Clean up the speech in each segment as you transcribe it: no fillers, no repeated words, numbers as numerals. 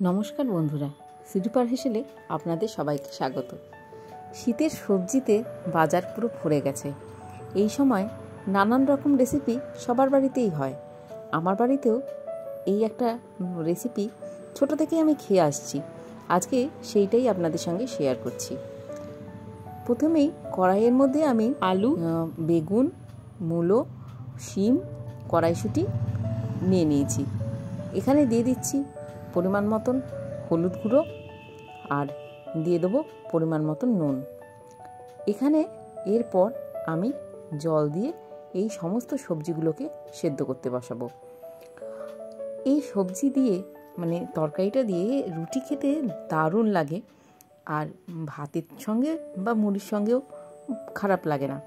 নমস্কার বন্ধুরা, সিডুপার হেসেলে আপনাদের সবাইকে স্বাগত। শীতের সবজিতে বাজার পুরো ভরে গেছে। এই সময় নানান রকম রেসিপি সবার বাড়িতেই হয়। আমার বাড়িতেও এই একটা রেসিপি ছোট থেকেই আমি খেয়ে আসছি। আজকে সেইটাই আপনাদের সঙ্গে শেয়ার করছি। প্রথমেই কড়াইয়ের মধ্যে আমি আলু, বেগুন, মূলো, শিম, কড়াইশুঁটি নিয়ে নিয়েছি। এখানে দিয়ে দিচ্ছি পরিমাণ মতন হলুদ গুঁড়ো আর দিয়ে দেবো পরিমাণ মতন নুন। এখানে এরপর আমি জল দিয়ে এই সমস্ত সবজিগুলোকে সেদ্ধ করতে বসাবো। এই সবজি দিয়ে তরকারিটা দিয়ে রুটি খেতে দারুণ লাগে, আর ভাতের সঙ্গে বা মুড়ির সঙ্গেও খারাপ লাগে না।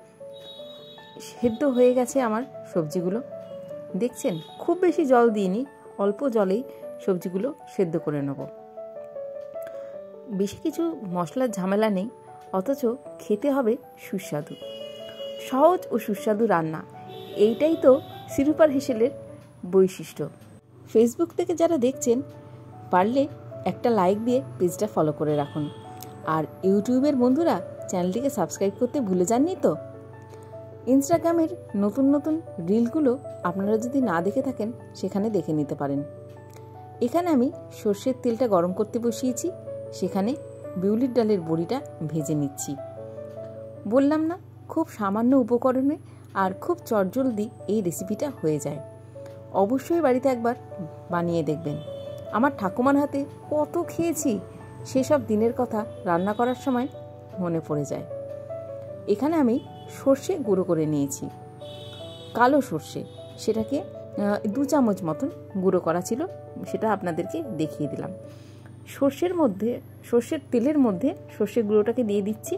সেদ্ধ হয়ে গেছে আমার সবজিগুলো, দেখছেন খুব বেশি জল দিইনি, অল্প জলেই সবজিগুলো সেদ্ধ করে নেব। বেশি কিছু মশলার ঝামেলা নেই, অথচ খেতে হবে সুস্বাদু। সহজ ও সুস্বাদু রান্না, এইটাই তো সিডুপার হেসেলের বৈশিষ্ট্য। ফেসবুক থেকে যারা দেখছেন, পারলে একটা লাইক দিয়ে পেজটা ফলো করে রাখুন। আর ইউটিউবের বন্ধুরা চ্যানেলটিকে সাবস্ক্রাইব করতে ভুলে যাননি তো। ইনস্টাগ্রামের নতুন নতুন রিলগুলো আপনারা যদি না দেখে থাকেন, সেখানে দেখে নিতে পারেন। এখানে আমি সর্ষের তেলটা গরম করতে বসিয়েছি, সেখানে বিউলির ডালের বড়িটা ভেজে নিচ্ছি। বললাম না, খুব সামান্য উপকরণে আর খুব চটজলদি এই রেসিপিটা হয়ে যায়। অবশ্যই বাড়িতে একবার বানিয়ে দেখবেন। আমার ঠাকুমার হাতে কত খেয়েছি, সেসব দিনের কথা রান্না করার সময় মনে পড়ে যায়। এখানে আমি সর্ষে গুঁড়ো করে নিয়েছি, কালো সর্ষে, সেটাকে 2 চামচ মতন গুঁড়ো করা ছিল, সেটা আপনাদেরকে দেখিয়ে দিলাম। সর্ষের তেলের মধ্যে সর্ষে গুঁড়োটাকে দিয়ে দিচ্ছি।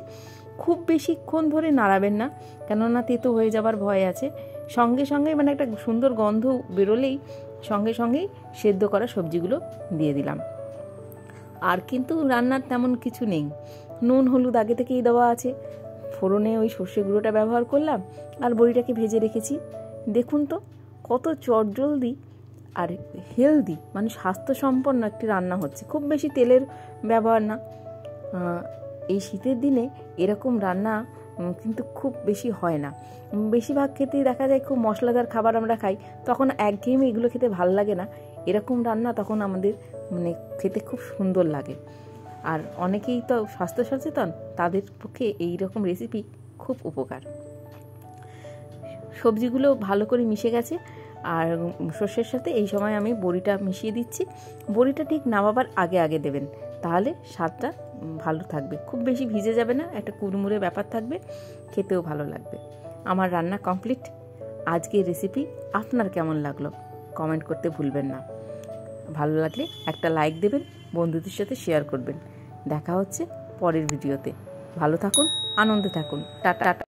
খুব বেশিক্ষণ ধরে নাড়াবেন না, কেননা তেতো হয়ে যাবার ভয় আছে। সঙ্গে সঙ্গে একটা সুন্দর গন্ধ বেরোলেই সঙ্গে সঙ্গেই সেদ্ধ করা সবজিগুলো দিয়ে দিলাম। আর কিন্তু রান্নার তেমন কিছু নেই, নুন হলুদ আগে থেকেই দেওয়া আছে। ফোড়নে ওই সর্ষে গুঁড়োটা ব্যবহার করলাম আর বড়িটাকে ভেজে রেখেছি। দেখুন তো কত চটজলদি আর হেলদি, স্বাস্থ্যসম্পন্ন একটি রান্না হচ্ছে। খুব বেশি তেলের ব্যবহার না। এই শীতের দিনে এরকম রান্না কিন্তু খুব বেশি হয় না। বেশিরভাগ ক্ষেত্রেই দেখা যায় খুব মশলাদার খাবার আমরা খাই, তখন একঘেয়েমি এগুলো খেতে ভাল লাগে না। এরকম রান্না তখন আমাদের খেতে খুব সুন্দর লাগে। আর অনেকেই তো স্বাস্থ্য সচেতন, তাদের পক্ষে এই রকম রেসিপি খুব উপকার। সবজিগুলো ভালো করে মিশে গেছে, আর সর্ষের সাথে এই সময় আমি বড়িটা মিশিয়ে দিচ্ছি। বড়িটা ঠিক নামাবার আগে আগে দেবেন, তাহলে স্বাদটা ভালো থাকবে। খুব বেশি ভিজে যাবে না, একটা কুড়মুড়ে ব্যাপার থাকবে, খেতেও ভালো লাগবে। আমার রান্না কমপ্লিট। আজকের রেসিপি আপনার কেমন লাগলো কমেন্ট করতে ভুলবেন না। ভালো লাগলে একটা লাইক দেবেন, বন্ধুদের সাথে শেয়ার করবেন। দেখা হচ্ছে পরের ভিডিওতে। ভালো থাকুন, আনন্দে থাকুন। টাটা।